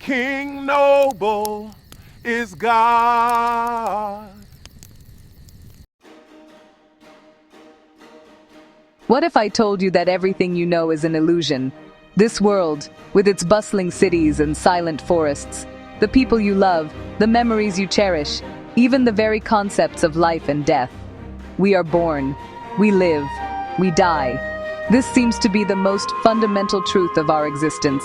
King Noble is God. What if I told you that everything you know is an illusion? This world, with its bustling cities and silent forests, the people you love, the memories you cherish, even the very concepts of life and death. We are born, we live, we die. This seems to be the most fundamental truth of our existence.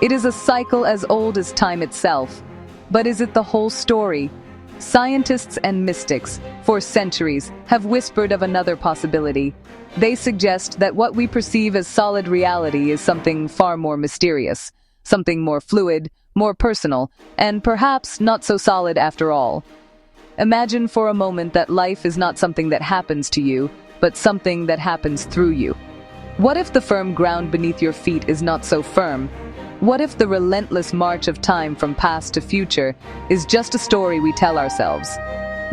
It is a cycle as old as time itself. But is it the whole story? Scientists and mystics, for centuries, have whispered of another possibility. They suggest that what we perceive as solid reality is something far more mysterious, something more fluid, more personal, and perhaps not so solid after all. Imagine for a moment that life is not something that happens to you, but something that happens through you. What if the firm ground beneath your feet is not so firm? What if the relentless march of time from past to future is just a story we tell ourselves?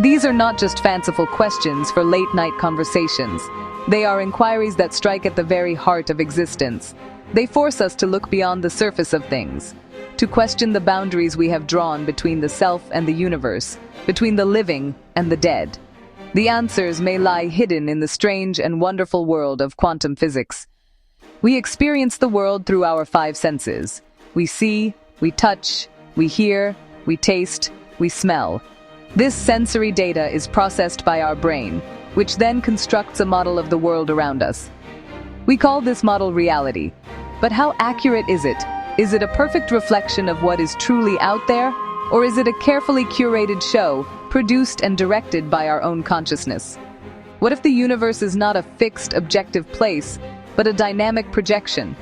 These are not just fanciful questions for late-night conversations. They are inquiries that strike at the very heart of existence. They force us to look beyond the surface of things, to question the boundaries we have drawn between the self and the universe, between the living and the dead. The answers may lie hidden in the strange and wonderful world of quantum physics. We experience the world through our five senses. We see, we touch, we hear, we taste, we smell. This sensory data is processed by our brain, which then constructs a model of the world around us. We call this model reality. But how accurate is it? Is it a perfect reflection of what is truly out there? Or is it a carefully curated show, produced and directed by our own consciousness? What if the universe is not a fixed, objective place, but a dynamic projection,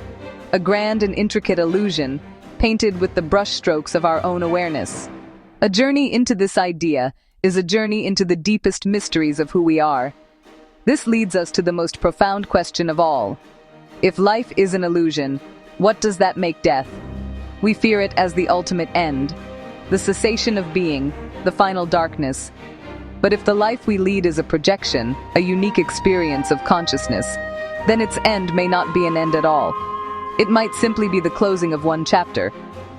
a grand and intricate illusion, painted with the brushstrokes of our own awareness? A journey into this idea is a journey into the deepest mysteries of who we are. This leads us to the most profound question of all. If life is an illusion, what does that make death? We fear it as the ultimate end, the cessation of being, the final darkness. But if the life we lead is a projection, a unique experience of consciousness, then its end may not be an end at all. It might simply be the closing of one chapter,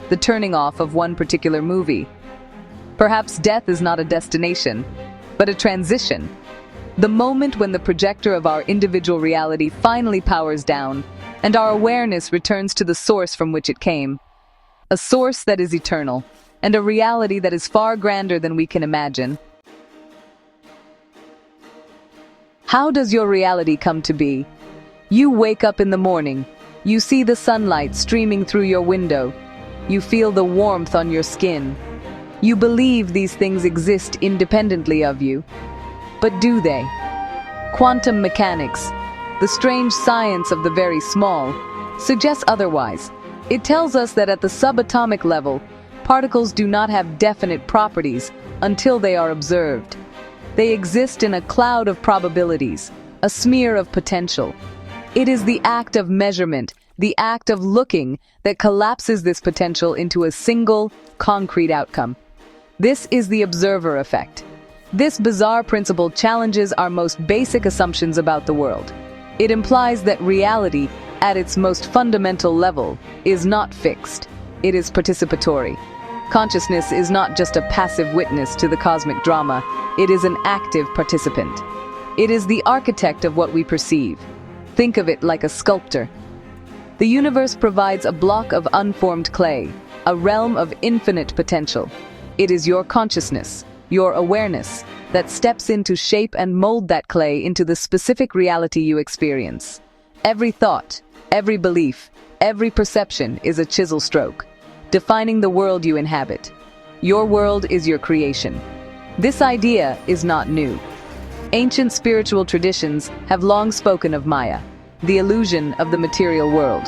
the turning off of one particular movie. Perhaps death is not a destination, but a transition. The moment when the projector of our individual reality finally powers down, and our awareness returns to the source from which it came. A source that is eternal, and a reality that is far grander than we can imagine. How does your reality come to be? You wake up in the morning. You see the sunlight streaming through your window. You feel the warmth on your skin. You believe these things exist independently of you. But do they? Quantum mechanics, the strange science of the very small, suggests otherwise. It tells us that at the subatomic level, particles do not have definite properties until they are observed. They exist in a cloud of probabilities, a smear of potential. It is the act of measurement, the act of looking, that collapses this potential into a single, concrete outcome. This is the observer effect. This bizarre principle challenges our most basic assumptions about the world. It implies that reality, at its most fundamental level, is not fixed. It is participatory. Consciousness is not just a passive witness to the cosmic drama. It is an active participant. It is the architect of what we perceive. Think of it like a sculptor. The universe provides a block of unformed clay, a realm of infinite potential. It is your consciousness, your awareness, that steps in to shape and mold that clay into the specific reality you experience. Every thought, every belief, every perception is a chisel stroke, defining the world you inhabit. Your world is your creation. This idea is not new. Ancient spiritual traditions have long spoken of Maya, the illusion of the material world.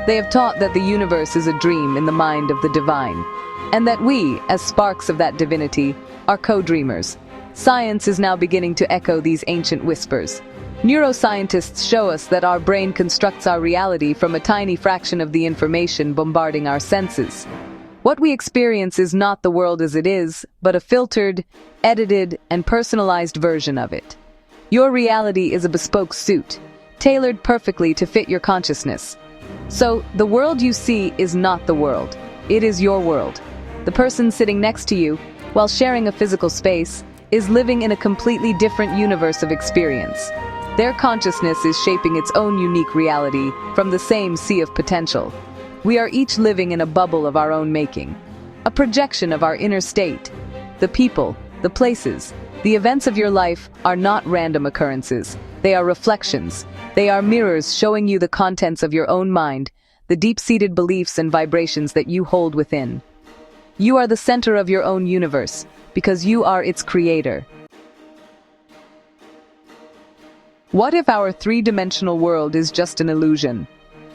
They have taught that the universe is a dream in the mind of the divine, and that we, as sparks of that divinity, are co-dreamers. Science is now beginning to echo these ancient whispers. Neuroscientists show us that our brain constructs our reality from a tiny fraction of the information bombarding our senses. What we experience is not the world as it is, but a filtered, edited, and personalized version of it. Your reality is a bespoke suit, tailored perfectly to fit your consciousness. So, the world you see is not the world. It is your world. The person sitting next to you, while sharing a physical space, is living in a completely different universe of experience. Their consciousness is shaping its own unique reality from the same sea of potential. We are each living in a bubble of our own making, a projection of our inner state. The people, the places, the events of your life are not random occurrences. They are reflections. They are mirrors showing you the contents of your own mind, the deep-seated beliefs and vibrations that you hold within. You are the center of your own universe, because you are its creator. What if our three-dimensional world is just an illusion?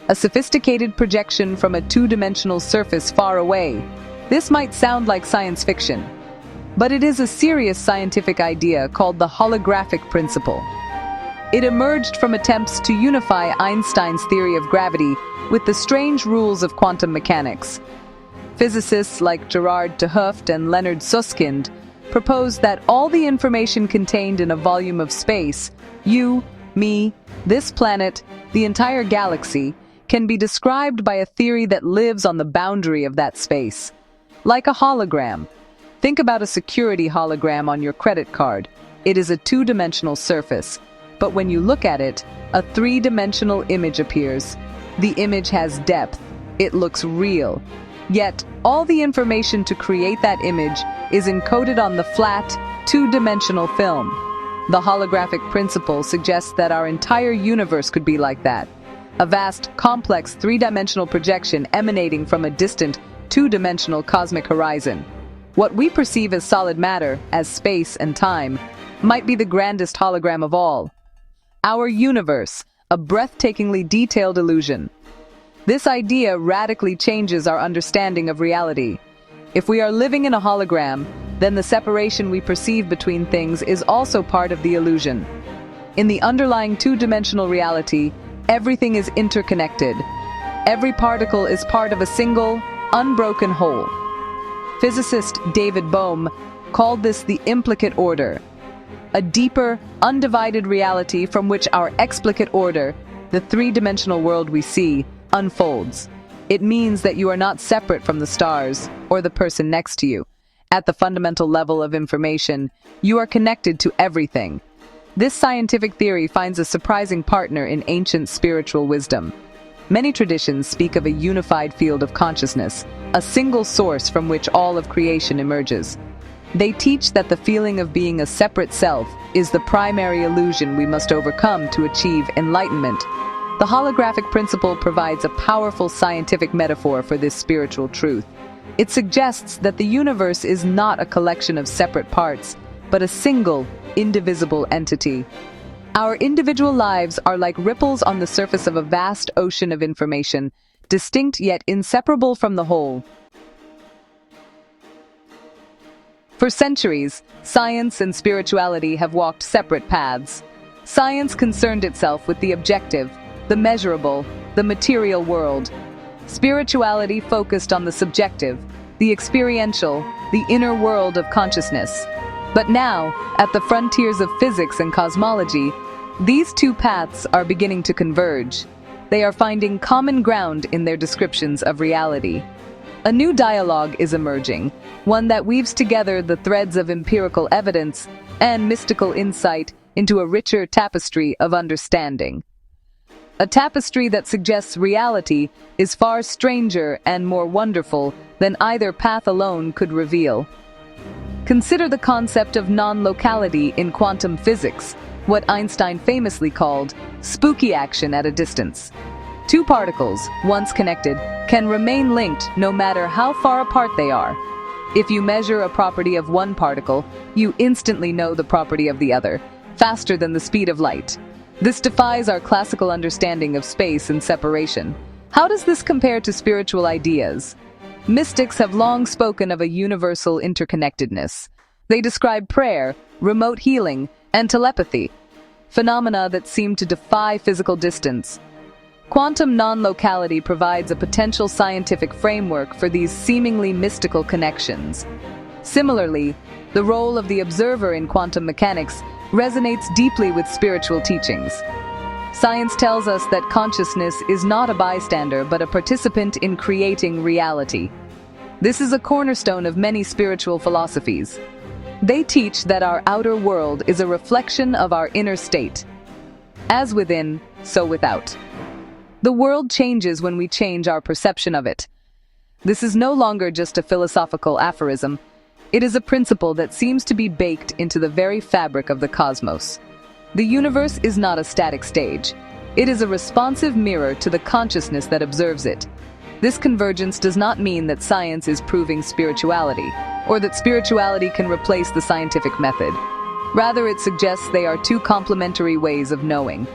A sophisticated projection from a two-dimensional surface far away? This might sound like science fiction, but it is a serious scientific idea called the holographic principle. It emerged from attempts to unify Einstein's theory of gravity with the strange rules of quantum mechanics. Physicists like Gerard 't Hooft and Leonard Susskind proposed that all the information contained in a volume of space, you, me, this planet, the entire galaxy, can be described by a theory that lives on the boundary of that space. Like a hologram. Think about a security hologram on your credit card. It is a two-dimensional surface, but when you look at it, a three-dimensional image appears. The image has depth. It looks real. Yet, all the information to create that image is encoded on the flat, two-dimensional film. The holographic principle suggests that our entire universe could be like that. A vast, complex, three-dimensional projection emanating from a distant, two-dimensional cosmic horizon. What we perceive as solid matter, as space and time, might be the grandest hologram of all. Our universe, a breathtakingly detailed illusion. This idea radically changes our understanding of reality. If we are living in a hologram, then the separation we perceive between things is also part of the illusion. In the underlying two-dimensional reality, everything is interconnected. Every particle is part of a single, unbroken whole. Physicist David Bohm called this the implicate order, a deeper, undivided reality from which our explicate order, the three-dimensional world we see, unfolds. It means that you are not separate from the stars or the person next to you. At the fundamental level of information, you are connected to everything. This scientific theory finds a surprising partner in ancient spiritual wisdom. Many traditions speak of a unified field of consciousness, a single source from which all of creation emerges. They teach that the feeling of being a separate self is the primary illusion we must overcome to achieve enlightenment. The holographic principle provides a powerful scientific metaphor for this spiritual truth. It suggests that the universe is not a collection of separate parts, but a single, indivisible entity. Our individual lives are like ripples on the surface of a vast ocean of information, distinct yet inseparable from the whole. For centuries, science and spirituality have walked separate paths. Science concerned itself with the objective, the measurable, the material world. Spirituality focused on the subjective, the experiential, the inner world of consciousness. But now, at the frontiers of physics and cosmology, these two paths are beginning to converge. They are finding common ground in their descriptions of reality. A new dialogue is emerging, one that weaves together the threads of empirical evidence and mystical insight into a richer tapestry of understanding. A tapestry that suggests reality is far stranger and more wonderful than either path alone could reveal. Consider the concept of non-locality in quantum physics, what Einstein famously called spooky action at a distance. Two particles, once connected, can remain linked no matter how far apart they are. If you measure a property of one particle, you instantly know the property of the other, faster than the speed of light. This defies our classical understanding of space and separation. How does this compare to spiritual ideas? Mystics have long spoken of a universal interconnectedness. They describe prayer, remote healing, and telepathy, phenomena that seem to defy physical distance. Quantum non-locality provides a potential scientific framework for these seemingly mystical connections. Similarly, the role of the observer in quantum mechanics resonates deeply with spiritual teachings. Science tells us that consciousness is not a bystander but a participant in creating reality. This is a cornerstone of many spiritual philosophies. They teach that our outer world is a reflection of our inner state. As within, so without. The world changes when we change our perception of it. This is no longer just a philosophical aphorism. It is a principle that seems to be baked into the very fabric of the cosmos. The universe is not a static stage. It is a responsive mirror to the consciousness that observes it. This convergence does not mean that science is proving spirituality, or that spirituality can replace the scientific method. Rather, it suggests they are two complementary ways of knowing.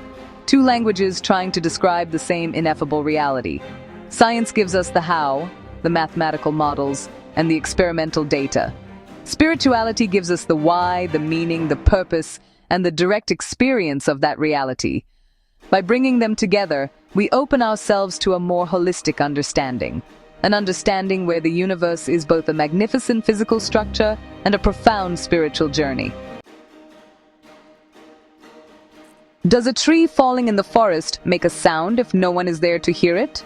Two languages trying to describe the same ineffable reality. Science gives us the how, the mathematical models, and the experimental data. Spirituality gives us the why, the meaning, the purpose, and the direct experience of that reality. By bringing them together, we open ourselves to a more holistic understanding. An understanding where the universe is both a magnificent physical structure and a profound spiritual journey. Does a tree falling in the forest make a sound if no one is there to hear it?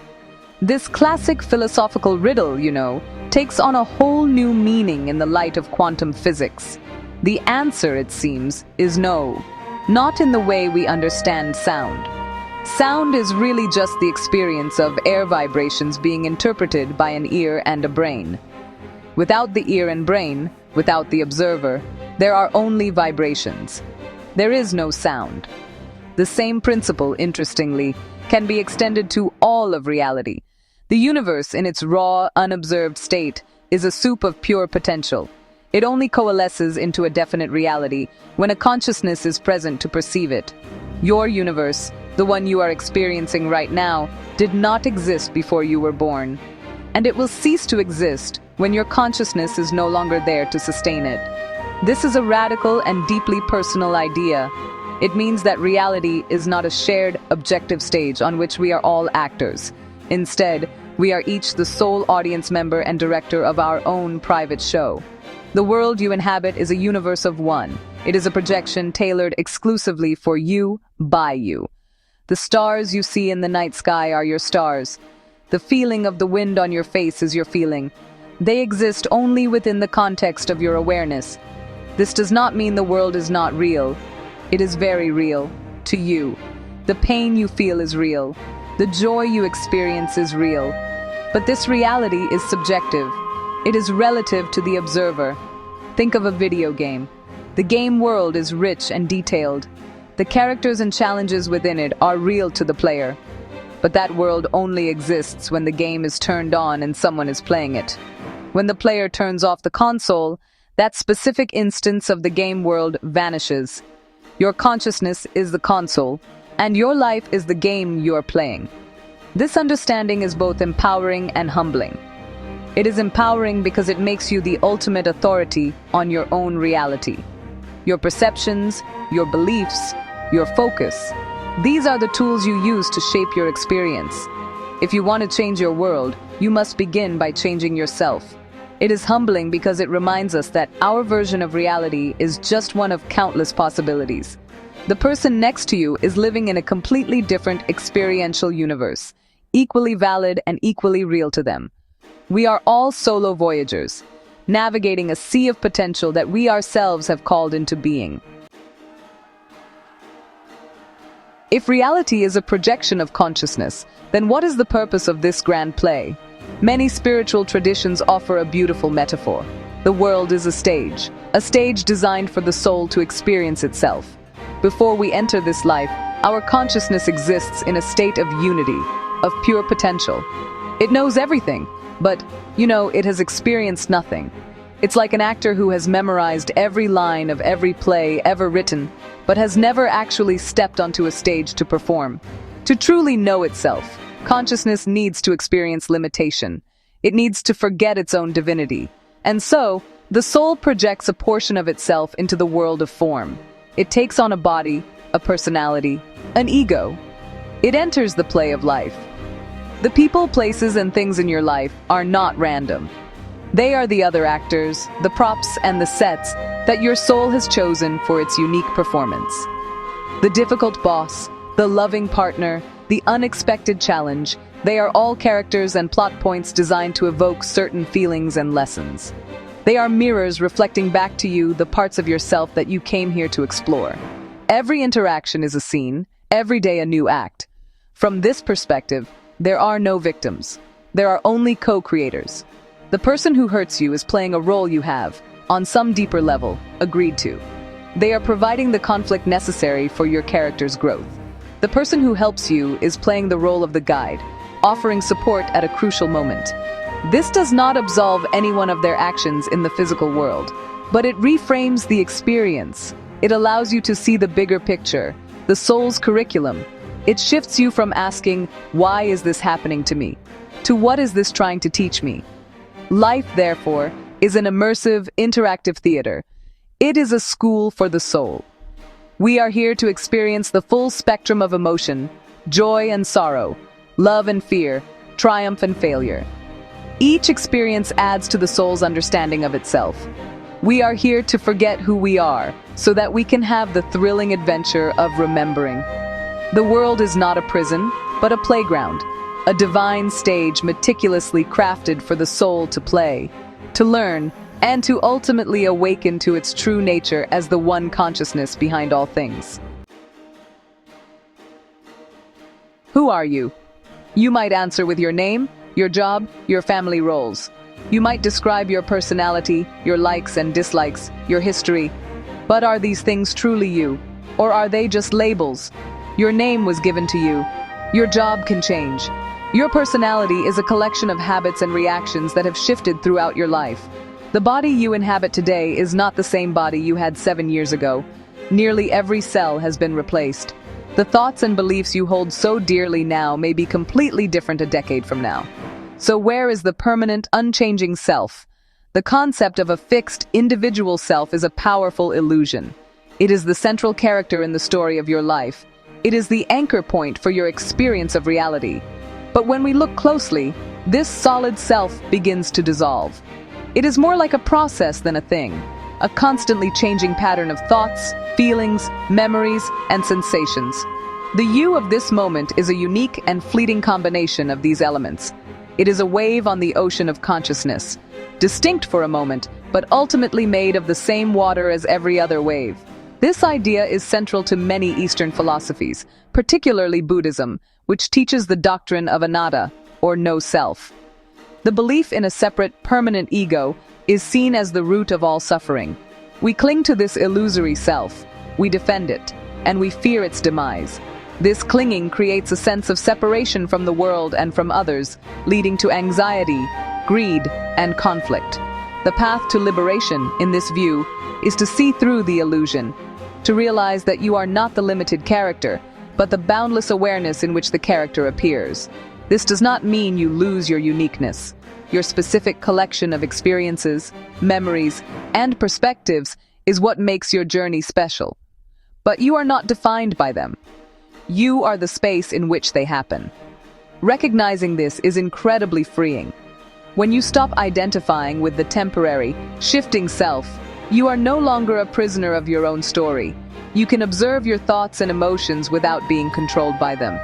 This classic philosophical riddle, takes on a whole new meaning in the light of quantum physics. The answer, it seems, is no. Not in the way we understand sound. Sound is really just the experience of air vibrations being interpreted by an ear and a brain. Without the ear and brain, without the observer, there are only vibrations. There is no sound. The same principle, interestingly, can be extended to all of reality. The universe, in its raw, unobserved state, is a soup of pure potential. It only coalesces into a definite reality when a consciousness is present to perceive it. Your universe, the one you are experiencing right now, did not exist before you were born. And it will cease to exist when your consciousness is no longer there to sustain it. This is a radical and deeply personal idea. It means that reality is not a shared, objective stage on which we are all actors. Instead, we are each the sole audience member and director of our own private show. The world you inhabit is a universe of one. It is a projection tailored exclusively for you, by you. The stars you see in the night sky are your stars. The feeling of the wind on your face is your feeling. They exist only within the context of your awareness. This does not mean the world is not real. It is very real, to you. The pain you feel is real. The joy you experience is real. But this reality is subjective. It is relative to the observer. Think of a video game. The game world is rich and detailed. The characters and challenges within it are real to the player. But that world only exists when the game is turned on and someone is playing it. When the player turns off the console, that specific instance of the game world vanishes. Your consciousness is the console, and your life is the game you are playing. This understanding is both empowering and humbling. It is empowering because it makes you the ultimate authority on your own reality. Your perceptions, your beliefs, your focus. These are the tools you use to shape your experience. If you want to change your world, you must begin by changing yourself. It is humbling because it reminds us that our version of reality is just one of countless possibilities. The person next to you is living in a completely different experiential universe, equally valid and equally real to them. We are all solo voyagers, navigating a sea of potential that we ourselves have called into being. If reality is a projection of consciousness, then what is the purpose of this grand play? Many spiritual traditions offer a beautiful metaphor. The world is a stage designed for the soul to experience itself. Before we enter this life, our consciousness exists in a state of unity, of pure potential. It knows everything, but, it has experienced nothing. It's like an actor who has memorized every line of every play ever written, but has never actually stepped onto a stage to perform. To truly know itself, consciousness needs to experience limitation. It needs to forget its own divinity. And so, the soul projects a portion of itself into the world of form. It takes on a body, a personality, an ego. It enters the play of life. The people, places, and things in your life are not random. They are the other actors, the props, and the sets that your soul has chosen for its unique performance. The difficult boss, the loving partner, the unexpected challenge, They are all characters and plot points designed to evoke certain feelings and lessons. They are mirrors reflecting back to you the parts of yourself that you came here to explore. Every interaction is a scene, every day a new act. From this perspective, there are no victims. There are only co-creators. The person who hurts you is playing a role you have, on some deeper level, agreed to. They are providing the conflict necessary for your character's growth. The person who helps you is playing the role of the guide, offering support at a crucial moment. This does not absolve anyone of their actions in the physical world, but it reframes the experience. It allows you to see the bigger picture, the soul's curriculum. It shifts you from asking, "Why is this happening to me?" to "What is this trying to teach me?" Life, therefore, is an immersive, interactive theater. It is a school for the soul. We are here to experience the full spectrum of emotion, joy and sorrow, love and fear, triumph and failure. Each experience adds to the soul's understanding of itself. We are here to forget who we are, so that we can have the thrilling adventure of remembering. The world is not a prison, but a playground, a divine stage meticulously crafted for the soul to play, to learn, and to ultimately awaken to its true nature as the one consciousness behind all things. Who are you? You might answer with your name, your job, your family roles. You might describe your personality, your likes and dislikes, your history. But are these things truly you? Or are they just labels? Your name was given to you. Your job can change. Your personality is a collection of habits and reactions that have shifted throughout your life. The body you inhabit today is not the same body you had 7 years ago. Nearly every cell has been replaced. The thoughts and beliefs you hold so dearly now may be completely different a decade from now. So where is the permanent, unchanging self? The concept of a fixed, individual self is a powerful illusion. It is the central character in the story of your life. It is the anchor point for your experience of reality. But when we look closely, this solid self begins to dissolve. It is more like a process than a thing, a constantly changing pattern of thoughts, feelings, memories, and sensations. The you of this moment is a unique and fleeting combination of these elements. It is a wave on the ocean of consciousness, distinct for a moment, but ultimately made of the same water as every other wave. This idea is central to many Eastern philosophies, particularly Buddhism, which teaches the doctrine of anatta, or no self. The belief in a separate, permanent ego is seen as the root of all suffering. We cling to this illusory self, we defend it, and we fear its demise. This clinging creates a sense of separation from the world and from others, leading to anxiety, greed, and conflict. The path to liberation, in this view, is to see through the illusion, to realize that you are not the limited character, but the boundless awareness in which the character appears. This does not mean you lose your uniqueness. Your specific collection of experiences, memories, and perspectives is what makes your journey special. But you are not defined by them. You are the space in which they happen. Recognizing this is incredibly freeing. When you stop identifying with the temporary, shifting self, you are no longer a prisoner of your own story. You can observe your thoughts and emotions without being controlled by them.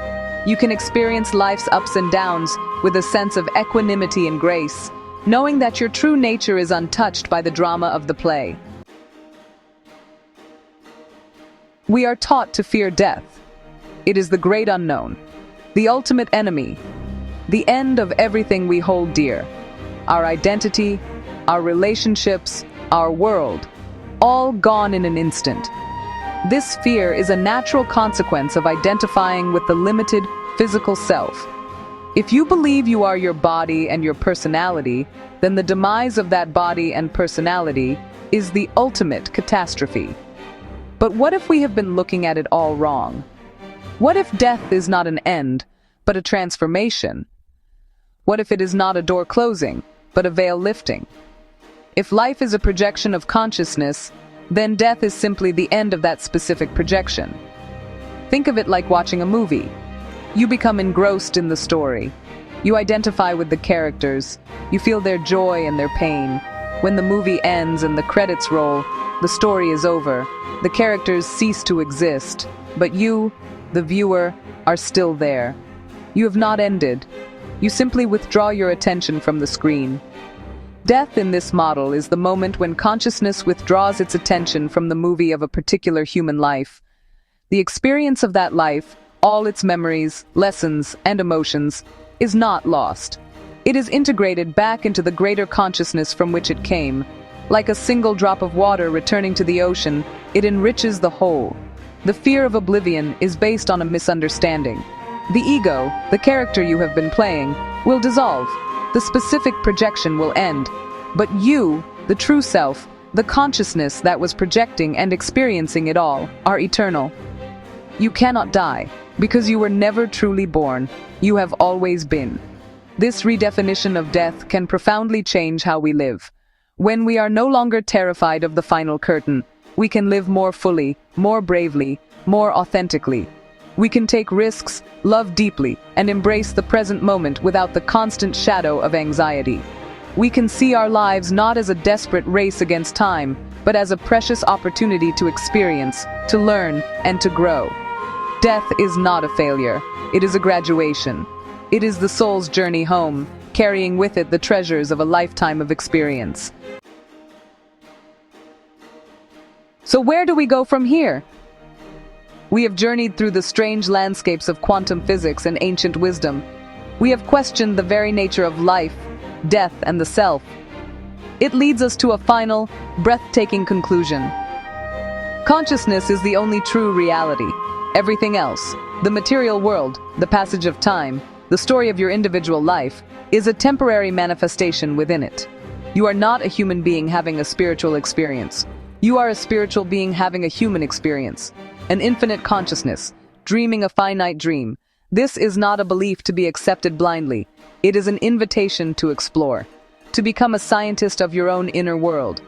You can experience life's ups and downs with a sense of equanimity and grace, knowing that your true nature is untouched by the drama of the play. We are taught to fear death. It is the great unknown, the ultimate enemy, the end of everything we hold dear. Our identity, our relationships, our world, all gone in an instant. This fear is a natural consequence of identifying with the limited physical self. If you believe you are your body and your personality, then the demise of that body and personality is the ultimate catastrophe. But what if we have been looking at it all wrong? What if death is not an end, but a transformation? What if it is not a door closing, but a veil lifting? If life is a projection of consciousness, then death is simply the end of that specific projection. Think of it like watching a movie. You become engrossed in the story. You identify with the characters. You feel their joy and their pain. When the movie ends and the credits roll, the story is over. The characters cease to exist, but you, the viewer, are still there. You have not ended. You simply withdraw your attention from the screen. Death in this model is the moment when consciousness withdraws its attention from the movie of a particular human life. The experience of that life, all its memories, lessons, and emotions, is not lost. It is integrated back into the greater consciousness from which it came. Like a single drop of water returning to the ocean, it enriches the whole. The fear of oblivion is based on a misunderstanding. The ego, the character you have been playing, will dissolve. The specific projection will end. But you, the true self, the consciousness that was projecting and experiencing it all, are eternal. You cannot die, because you were never truly born. You have always been. This redefinition of death can profoundly change how we live. When we are no longer terrified of the final curtain, we can live more fully, more bravely, more authentically. We can take risks, love deeply, and embrace the present moment without the constant shadow of anxiety. We can see our lives not as a desperate race against time, but as a precious opportunity to experience, to learn, and to grow. Death is not a failure. It is a graduation. It is the soul's journey home, carrying with it the treasures of a lifetime of experience. So where do we go from here? We have journeyed through the strange landscapes of quantum physics and ancient wisdom. We have questioned the very nature of life, death, and the self. It leads us to a final, breathtaking conclusion. Consciousness is the only true reality. Everything else, the material world, the passage of time, the story of your individual life, is a temporary manifestation within it. You are not a human being having a spiritual experience. You are a spiritual being having a human experience. An infinite consciousness, dreaming a finite dream. This is not a belief to be accepted blindly. It is an invitation to explore, to become a scientist of your own inner world.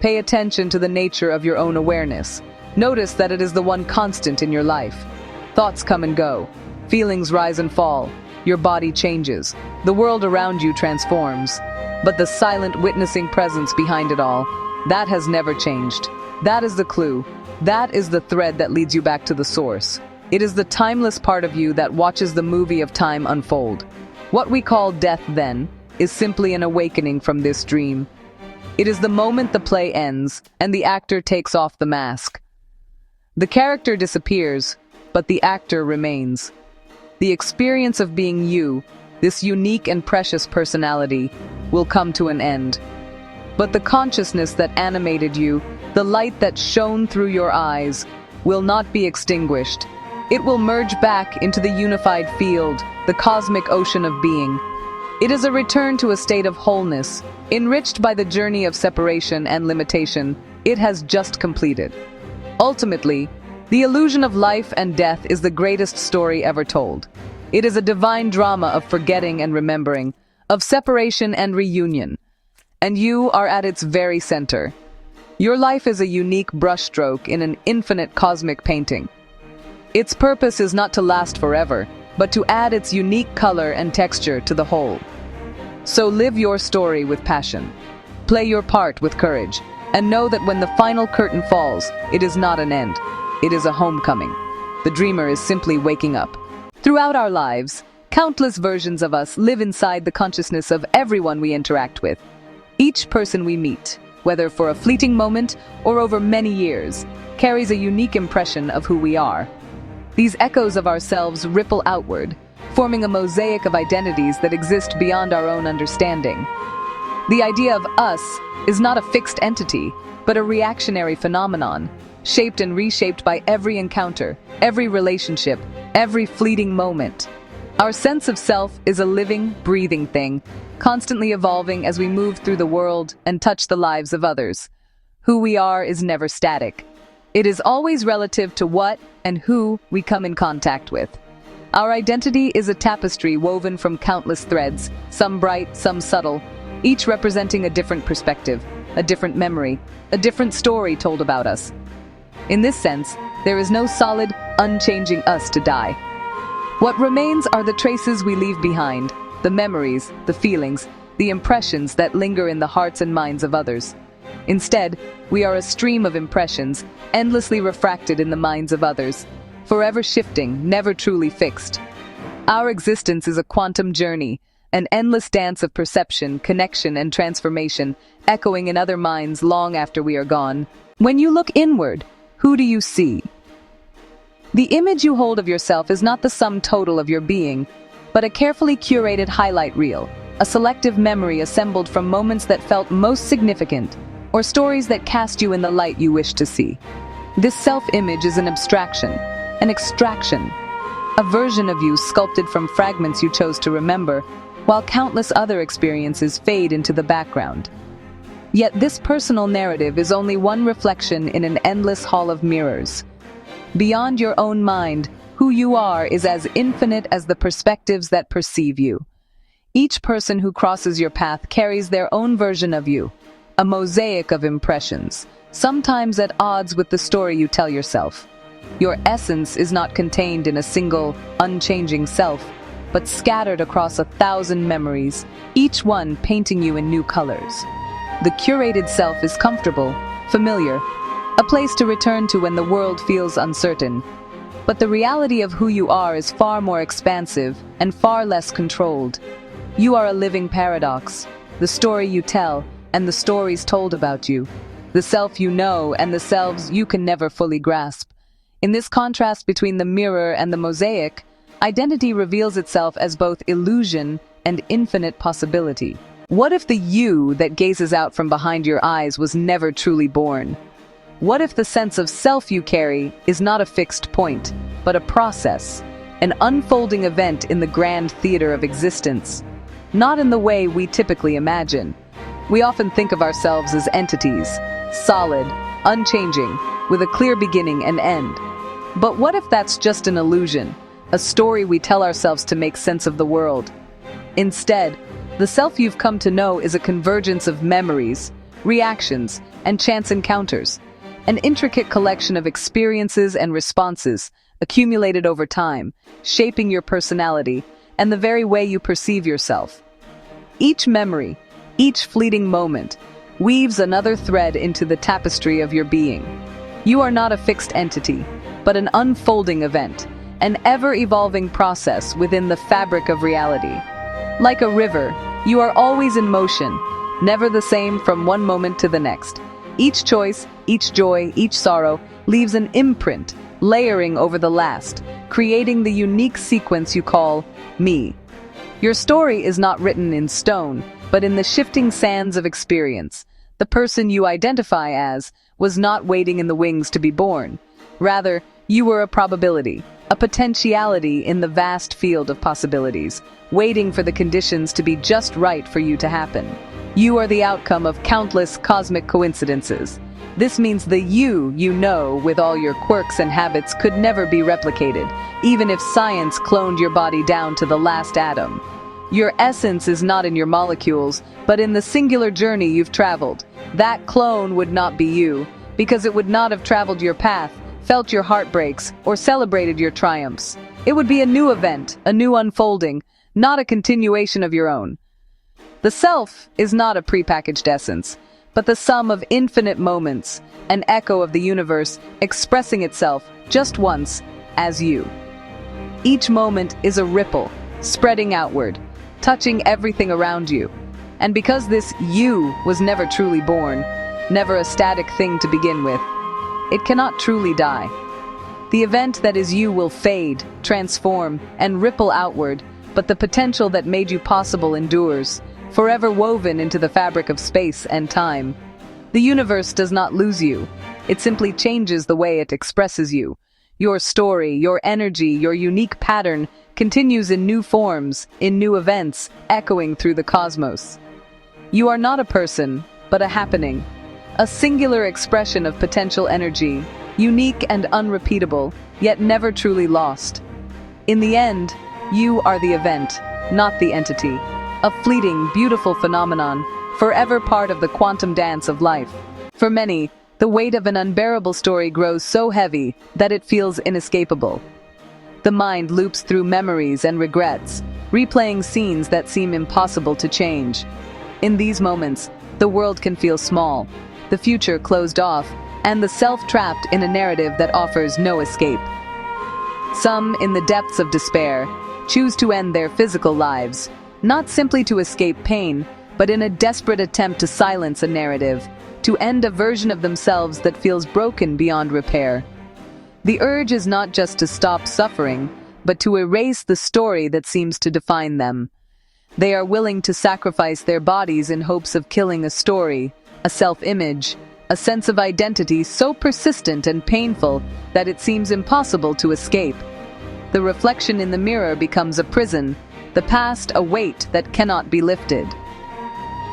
Pay attention to the nature of your own awareness. Notice that it is the one constant in your life. Thoughts come and go. Feelings rise and fall. Your body changes. The world around you transforms. But the silent witnessing presence behind it all, that has never changed. That is the clue. That is the thread that leads you back to the source. It is the timeless part of you that watches the movie of time unfold. What we call death, then, is simply an awakening from this dream. It is the moment the play ends and the actor takes off the mask. The character disappears, but the actor remains. The experience of being you, this unique and precious personality, will come to an end. But the consciousness that animated you, the light that shone through your eyes, will not be extinguished. It will merge back into the unified field, the cosmic ocean of being. It is a return to a state of wholeness, enriched by the journey of separation and limitation it has just completed. Ultimately, the illusion of life and death is the greatest story ever told. It is a divine drama of forgetting and remembering, of separation and reunion. And you are at its very center. Your life is a unique brushstroke in an infinite cosmic painting. Its purpose is not to last forever, but to add its unique color and texture to the whole. So live your story with passion. Play your part with courage, and know that when the final curtain falls, it is not an end. It is a homecoming. The dreamer is simply waking up. Throughout our lives, countless versions of us live inside the consciousness of everyone we interact with. Each person we meet, whether for a fleeting moment or over many years, carries a unique impression of who we are. These echoes of ourselves ripple outward, forming a mosaic of identities that exist beyond our own understanding. The idea of us is not a fixed entity, but a reactionary phenomenon, shaped and reshaped by every encounter, every relationship, every fleeting moment. Our sense of self is a living, breathing thing, constantly evolving as we move through the world and touch the lives of others. Who we are is never static. It is always relative to what and who we come in contact with. Our identity is a tapestry woven from countless threads, some bright, some subtle, each representing a different perspective, a different memory, a different story told about us. In this sense, there is no solid, unchanging us to die. What remains are the traces we leave behind, the memories, the feelings, the impressions that linger in the hearts and minds of others. Instead, we are a stream of impressions, endlessly refracted in the minds of others, forever shifting, never truly fixed. Our existence is a quantum journey, an endless dance of perception, connection, and transformation, echoing in other minds long after we are gone. When you look inward, who do you see? The image you hold of yourself is not the sum total of your being, but a carefully curated highlight reel, a selective memory assembled from moments that felt most significant, or stories that cast you in the light you wish to see. This self-image is an abstraction, an extraction, a version of you sculpted from fragments you chose to remember, while countless other experiences fade into the background. Yet this personal narrative is only one reflection in an endless hall of mirrors. Beyond your own mind, who you are is as infinite as the perspectives that perceive you. Each person who crosses your path carries their own version of you, a mosaic of impressions, sometimes at odds with the story you tell yourself. Your essence is not contained in a single, unchanging self, but scattered across 1,000 memories, each one painting you in new colors. The curated self is comfortable, familiar, a place to return to when the world feels uncertain. But the reality of who you are is far more expansive and far less controlled. You are a living paradox, the story you tell and the stories told about you, the self you know and the selves you can never fully grasp. In this contrast between the mirror and the mosaic, identity reveals itself as both illusion and infinite possibility. What if the you that gazes out from behind your eyes was never truly born? What if the sense of self you carry is not a fixed point, but a process, an unfolding event in the grand theater of existence? Not in the way we typically imagine. We often think of ourselves as entities, solid, unchanging, with a clear beginning and end. But what if that's just an illusion, a story we tell ourselves to make sense of the world? Instead, the self you've come to know is a convergence of memories, reactions, and chance encounters, an intricate collection of experiences and responses accumulated over time, shaping your personality and the very way you perceive yourself. Each memory, each fleeting moment, weaves another thread into the tapestry of your being. You are not a fixed entity, but an unfolding event, an ever-evolving process within the fabric of reality. Like a river, you are always in motion, never the same from one moment to the next. Each choice, each joy, each sorrow leaves an imprint, layering over the last, creating the unique sequence you call me. Your story is not written in stone, but in the shifting sands of experience. The person you identify as was not waiting in the wings to be born. Rather, you were a probability, a potentiality in the vast field of possibilities, waiting for the conditions to be just right for you to happen. You are the outcome of countless cosmic coincidences. This means the you know with all your quirks and habits could never be replicated, even if science cloned your body down to the last atom. Your essence is not in your molecules, but in the singular journey you've traveled. That clone would not be you, because it would not have traveled your path, felt your heartbreaks, or celebrated your triumphs. It would be a new event, a new unfolding, not a continuation of your own. The self is not a prepackaged essence, but the sum of infinite moments, an echo of the universe expressing itself just once as you. Each moment is a ripple, spreading outward, touching everything around you. And because this you was never truly born, never a static thing to begin with, it cannot truly die. The event that is you will fade, transform, and ripple outward, but the potential that made you possible endures, forever woven into the fabric of space and time. The universe does not lose you. It simply changes the way it expresses you. Your story, your energy, your unique pattern continues in new forms, in new events, echoing through the cosmos. You are not a person, but a happening, a singular expression of potential energy, unique and unrepeatable, yet never truly lost. In the end, you are the event, not the entity. A fleeting, beautiful phenomenon, forever part of the quantum dance of life. For many, the weight of an unbearable story grows so heavy that it feels inescapable. The mind loops through memories and regrets, replaying scenes that seem impossible to change. In these moments, the world can feel small, the future closed off, and the self trapped in a narrative that offers no escape. Some, in the depths of despair, choose to end their physical lives, not simply to escape pain, but in a desperate attempt to silence a narrative, to end a version of themselves that feels broken beyond repair. The urge is not just to stop suffering, but to erase the story that seems to define them. They are willing to sacrifice their bodies in hopes of killing a story, a self-image, a sense of identity so persistent and painful that it seems impossible to escape. The reflection in the mirror becomes a prison, the past a weight that cannot be lifted.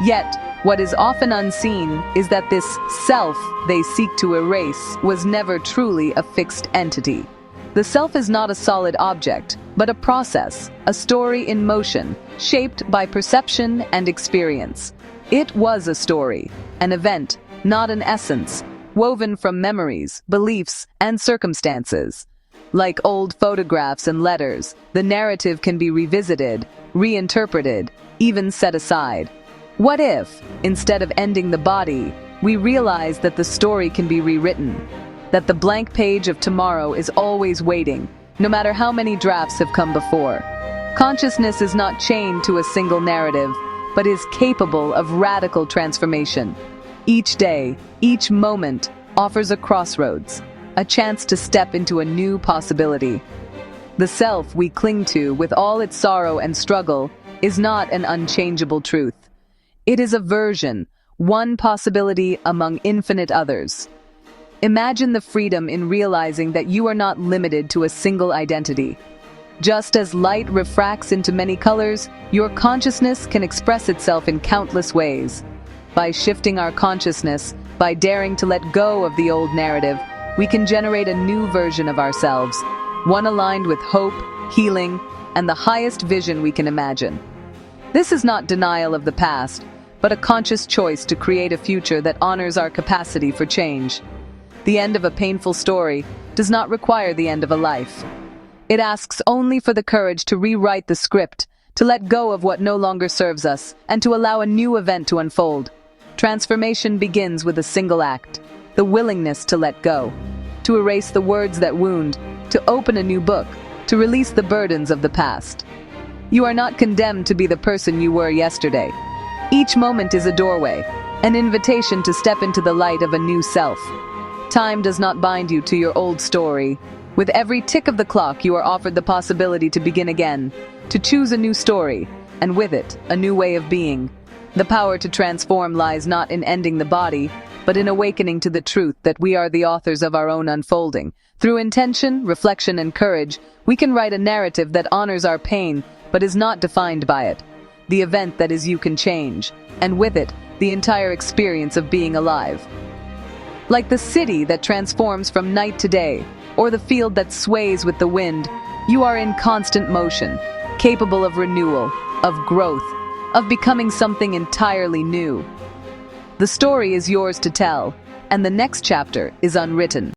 Yet, what is often unseen is that this self they seek to erase was never truly a fixed entity. The self is not a solid object, but a process, a story in motion, shaped by perception and experience. It was a story, an event, not an essence, woven from memories, beliefs, and circumstances. Like old photographs and letters, the narrative can be revisited, reinterpreted, even set aside. What if, instead of ending the body, we realize that the story can be rewritten? That the blank page of tomorrow is always waiting, no matter how many drafts have come before. Consciousness is not chained to a single narrative, but is capable of radical transformation. Each day, each moment, offers a crossroads, a chance to step into a new possibility. The self we cling to, with all its sorrow and struggle, is not an unchangeable truth. It is a version, one possibility among infinite others. Imagine the freedom in realizing that you are not limited to a single identity. Just as light refracts into many colors, your consciousness can express itself in countless ways. By shifting our consciousness, by daring to let go of the old narrative, we can generate a new version of ourselves, one aligned with hope, healing, and the highest vision we can imagine. This is not denial of the past, but a conscious choice to create a future that honors our capacity for change. The end of a painful story does not require the end of a life. It asks only for the courage to rewrite the script, to let go of what no longer serves us, and to allow a new event to unfold. Transformation begins with a single act, the willingness to let go, to erase the words that wound, to open a new book, to release the burdens of the past. You are not condemned to be the person you were yesterday. Each moment is a doorway, an invitation to step into the light of a new self. Time does not bind you to your old story. With every tick of the clock, you are offered the possibility to begin again, to choose a new story, and with it, a new way of being. The power to transform lies not in ending the body, but in awakening to the truth that we are the authors of our own unfolding. Through intention, reflection, and courage, we can write a narrative that honors our pain, but is not defined by it. The event that is you can change, and with it, the entire experience of being alive. Like the city that transforms from night to day, or the field that sways with the wind, you are in constant motion, capable of renewal, of growth, of becoming something entirely new. The story is yours to tell, and the next chapter is unwritten.